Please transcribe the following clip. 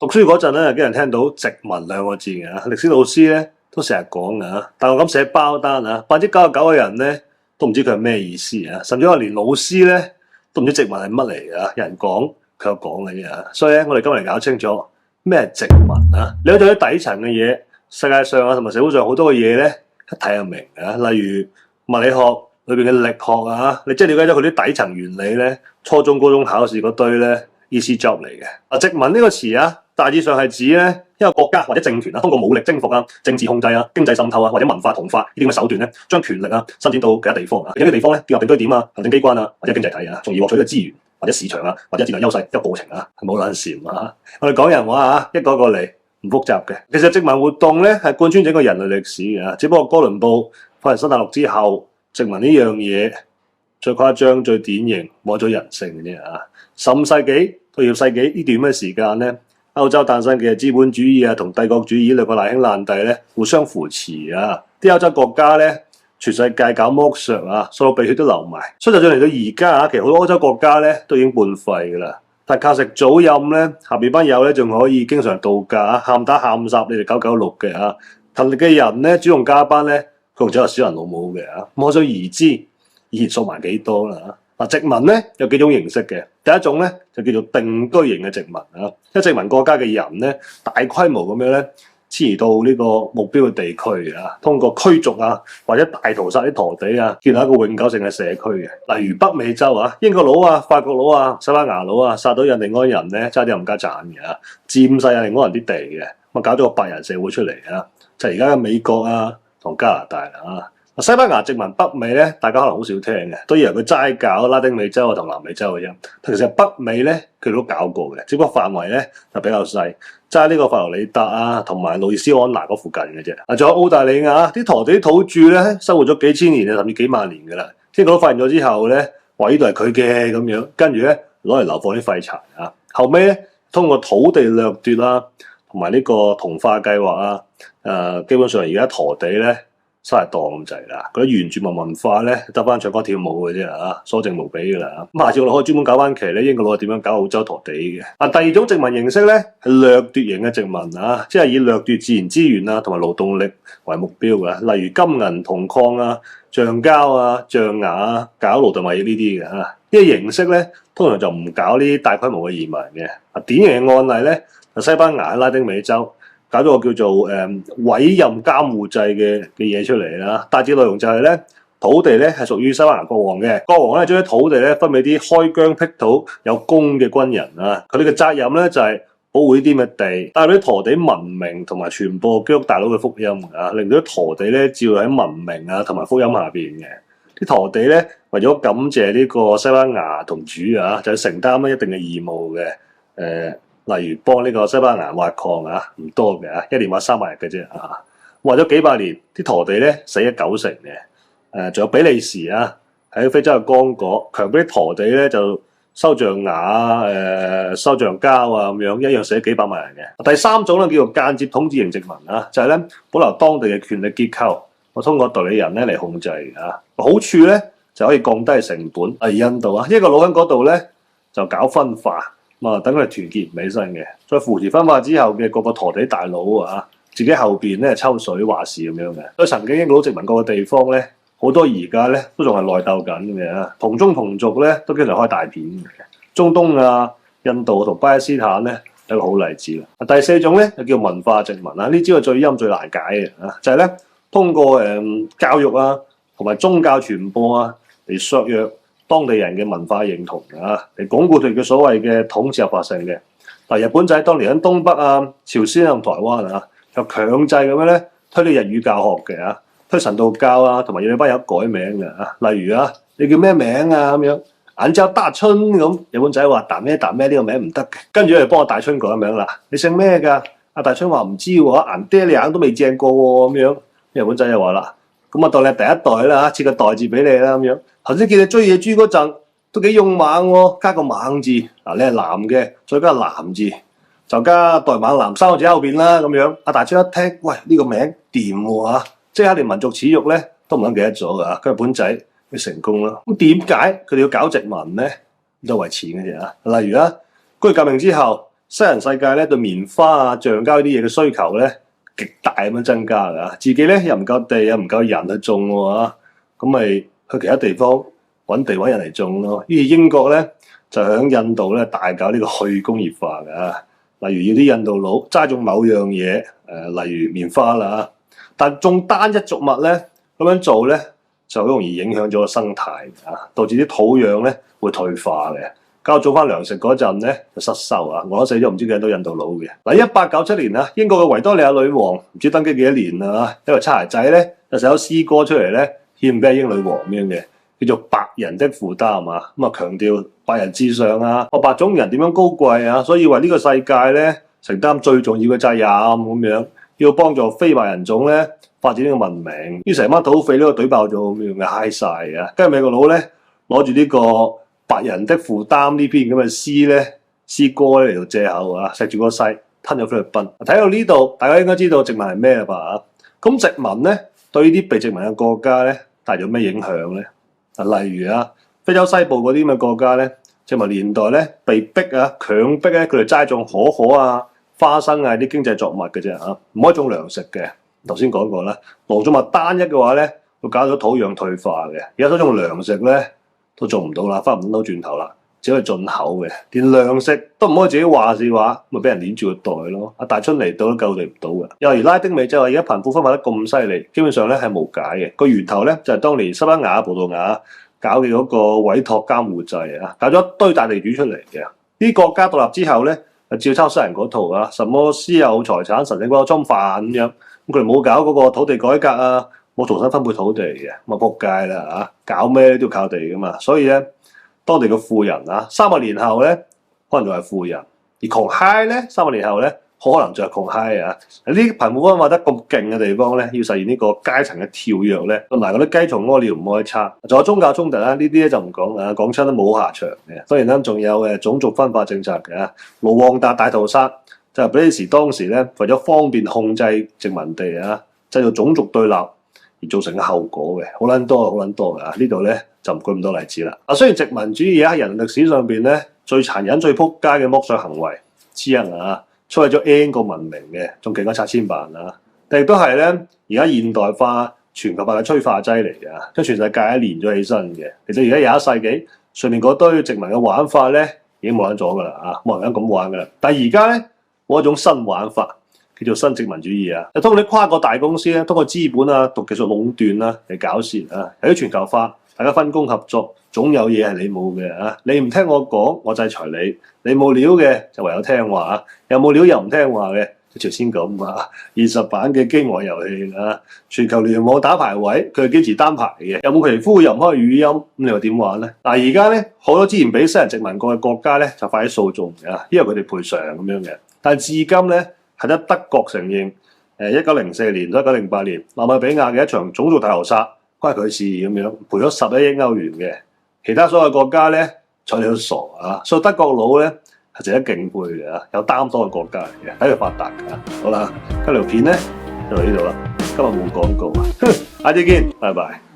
讀書嗰陣咧，經常聽到殖民兩個字嘅，歷史老師咧都成日講嘅。但我咁寫包單99%嘅人咧都唔知佢係咩意思啊，甚至話連老師咧都唔知殖民係乜嚟嘅。有人講佢有講嘅啫。所以咧，我哋今日搞清楚咩係殖民啊？你睇到啲底層嘅嘢，世界上同埋社會上好多嘅嘢咧，一睇就明嘅。例如物理學裏邊嘅力學啊，你即係了解咗佢啲底層原理咧，初中、高中考試嗰堆咧 easy job 嚟嘅。殖民呢個詞啊，大致上係指咧一個國家或者政權通過武力征服啊、政治控制啊、經濟滲透啊或者文化同化呢啲咁嘅手段咧，將權力伸展到其他地方啊，而呢啲地方咧建立定居點啊、行政機關啊或者經濟體啊，從而獲取嘅資源或者市場啊或者戰略優勢一個過程啊，係冇撚禪啊！我哋講人話一個一個嚟，唔複雜嘅。其實殖民活動咧係貫穿整個人類歷史嘅，只不過哥倫布發現新大陸之後，殖民呢樣嘢最誇張、最典型，冇咗人性嘅啫啊！15世紀到20世紀呢段咩時間咧？歐洲誕生嘅資本主義同帝國主義兩個難兄難弟咧，互相扶持啊！啲歐洲國家咧，全世界搞剝削啊，所有鼻血都流埋。所以就算嚟到而家其實好多歐洲國家咧都已經半廢噶啦。但靠食早飲咧，下邊班友咧仲可以經常度假，喊打喊殺你哋996嘅啊！勤力嘅人咧，主動加班咧，佢仲走係小人老母嘅啊！可想而知，以前數埋幾多啦。殖民咧有幾種形式嘅，第一種咧就叫做定居型嘅殖民啊，即係殖民國家嘅人咧大規模咁樣咧遷移到呢個目標嘅地區啊，通過驅逐或者大屠殺啲陀地建立一個永久性嘅社區嘅。例如北美洲英國佬法國佬西班牙佬殺到印第安人咧，差啲冚家鏟嘅佔晒印第安人啲地嘅，搞咗個白人社會出嚟就係而家嘅美國同加拿大啦。西班牙殖民北美咧，大家可能好少聽嘅，都以為佢齋搞拉丁美洲同南美洲嘅啫。其實北美咧，佢都搞過嘅，只不過範圍咧就比較細，齋呢個佛羅里達同埋路易斯安那嗰附近嘅啫。仲有澳大利亞啲陀地土著咧，生活咗幾千年甚至幾萬年嘅啦。英國佬發現咗之後咧，話呢度係佢嘅咁樣，跟住咧攞嚟流放啲廢柴啊。後尾咧通過土地掠奪同埋呢個同化計劃基本上而家陀地咧收係當咁滯啦，嗰啲原住民文化咧得翻唱歌跳舞嘅啫所剩無比噶啦。咁下次我哋可以專門搞翻期咧，英國佬係點樣搞澳洲陀地嘅。第二種殖民形式咧係掠奪型嘅殖民即係以掠奪自然資源同埋勞動力為目標嘅，例如金銀銅礦橡膠象牙搞勞動力呢啲嘅呢啲形式咧通常就唔搞呢啲大規模嘅移民嘅。典型嘅案例咧就西班牙喺拉丁美洲搞咗個叫做委任監護制嘅嘢出嚟啦，大致內容就係咧土地咧係屬於西班牙國王嘅，國王咧將啲土地咧分俾啲開疆闢土有功嘅軍人佢哋嘅責任咧就係保護呢啲咁嘅地，帶俾啲陀地文明同埋傳播基督大佬嘅福音令到啲陀地咧照喺文明同埋福音下邊嘅。啲陀地咧為咗感謝呢個西班牙同主就承擔一定嘅義務嘅例如幫呢個西班牙挖礦唔多嘅一年挖300日嘅啫挖咗幾百年，啲陀地咧死咗90%嘅。仲有比利時喺非洲嘅剛果，強迫啲陀地咧就收象牙收橡膠咁樣，一樣死咗幾百萬人嘅。第三種咧叫做間接統治型殖民就係咧保留當地嘅權力結構，我通過代理人咧嚟控制好處咧就可以降低成本。而印度一個佬喺嗰度咧就搞分化。等佢哋團結唔起身嘅，再扶持分化之後嘅各個陀地大佬自己後邊咧抽水話事咁樣嘅。所以曾經英國佬殖民過嘅地方咧，好多而家咧都仲係內鬥緊嘅，同宗同族咧都經常開大片嘅。中東印度同巴基斯坦咧係一個好例子啦。第四種咧就叫文化殖民呢招係最陰最難解嘅就係咧通過教育同埋宗教傳播嚟削弱當地人嘅文化認同嚟鞏固佢嘅所謂嘅統治合法性嘅。日本仔當年喺東北朝鮮同台灣就強制咁樣咧推啲日語教學嘅推神道教同埋要你班友改名嘅例如你叫咩名咁樣，眼罩大春咁，日本仔話達咩呢個名唔得嘅，跟住嚟幫我大春改名啦。你姓咩㗎？大春話唔知喎，眼爹你眼都未正過喎咁樣。日本仔就話啦，咁當你係第一代啦，設個代字俾你啦咁樣。頭先見你追野豬嗰陣都幾勇猛喎，加個猛字你係男嘅，再加個男字就加代猛男3個字喺後邊啦咁樣。大春一聽，喂呢個名掂喎即刻連民族恥辱咧都唔肯記得咗㗎。佢日本仔佢成功啦。咁點解佢哋要搞殖民咧？都為錢嘅啫例如工業革命之後，西人世界咧對棉花啊、橡膠呢啲嘢嘅需求咧極大咁樣增加㗎，自己咧又唔夠地又唔夠人去種喎，咁咪去其他地方揾地揾人嚟種咯。於是英國咧就喺印度咧大搞呢個去工業化㗎，例如要啲印度佬齋種某樣嘢，例如棉花啦，但種單一作物咧咁樣做咧就好容易影響咗個生態啊，導致啲土壤咧會退化嘅。搞到種翻糧食嗰陣咧就失收啊！我都死咗唔知幾多印度佬嘅。嗱，1897年啊，英國嘅維多利亞女王唔知登基幾多年啦，一個擦鞋仔咧就寫首詩歌出嚟咧，獻俾英女王咁樣嘅，叫做《白人的負擔》啊。咁啊強調白人至上啊，白種人點樣高貴啊，所以為呢個世界咧承擔最重要嘅責任咁樣，要幫助非白人種咧發展呢個文明。於成班土匪呢個懟爆咗咁樣嘅嗨晒啊！跟住美國佬咧攞住呢個白人的負擔呢篇咁嘅詩歌咧嚟到借口啊，錫住個勢吞咗菲律賓。睇到呢度，大家應該知道殖民係咩啦吧？咁殖民咧對呢啲被殖民嘅國家咧帶咗咩影響咧？例如啊，非洲西部嗰啲咁嘅國家咧，殖民年代咧被逼啊強迫咧佢哋齋種可可啊、花生啊啲經濟作物嘅啫嚇，唔可以種糧食嘅。頭先講過啦，農作物單一嘅話咧，會搞到土壤退化嘅。而家所種糧食咧，都做唔到啦，翻唔到轉頭啦，只可以進口嘅，連糧食都唔可以自己話事話，咪俾人捏住個袋咯。阿大春嚟到都救你唔到嘅。又如拉丁美洲而家貧富分化得咁犀利，基本上咧係無解嘅。個源頭咧就係當年西班牙、葡萄牙搞嘅嗰個委託監護制啊，搞咗一堆大地主出嚟嘅。呢啲國家獨立之後咧，就照抄西人嗰套啊，什麼私有財產神聖不可侵犯咁樣，咁佢哋冇搞嗰個土地改革啊。冇重新分配土地嘅，咁啊仆街啦嚇！搞咩都要靠地噶嘛，所以咧，當地嘅富人啊，300年後咧，可能仲係富人；而窮閪咧，300年後咧，可能仲係窮閪啊！呢啲貧富分化得咁勁嘅地方咧，要實現呢個階層嘅跳躍咧，同埋嗰啲雞蟲屙尿唔可以差。仲有宗教衝突啦，呢啲咧就唔講啦，講親都冇下場嘅。當然啦，仲有種族分化政策嘅，盧旺達大屠殺就係比利時當時咧為咗方便控制殖民地啊，製造種族對立而造成嘅後果嘅，好撚多㗎。呢度咧就唔舉咁多例子啦。雖然殖民主義喺人類歷史上邊咧最殘忍、最撲街嘅剝削行為之一啊，摧毀咗 N 個文明嘅，仲勁過拆遷辦啊！但亦都係咧而家現代化、全球化嘅催化劑嚟嘅，將全世界連咗起身嘅。其實而家21世紀上面嗰堆殖民嘅玩法咧已經冇人咗㗎啦啊，冇人敢咁玩㗎啦。但係而家咧冇一種新玩法，叫做新殖民主義啊！就通過啲跨國大公司咧，通過資本啊、獨技術壟斷啦嚟搞事啊！喺全球化，大家分工合作，總有嘢係你冇嘅啊！你唔聽我講，我制裁你；你冇料嘅就唯有聽話，有冇料又唔聽話嘅，就朝先咁啊！現實版嘅飢餓遊戲啊！全球聯網打排位，佢係堅持單排嘅，又冇皮膚又唔開語音，咁你又點玩咧？嗱，而家咧好多之前俾西人殖民過嘅國家咧，就快啲訴訟嘅，因為佢哋賠償咁樣嘅，但係至今咧。係得德國承認，1904年到1908年納米比亞嘅一場種族大屠殺關佢事咁樣，賠咗11億歐元嘅。其他所有國家咧，睬你都傻啊！所以德國佬咧係值得敬佩嘅，有擔當嘅國家嚟嘅，喺度發達㗎。好啦，今條片咧就到呢度啦，今日冇廣告啊，下次見，拜拜。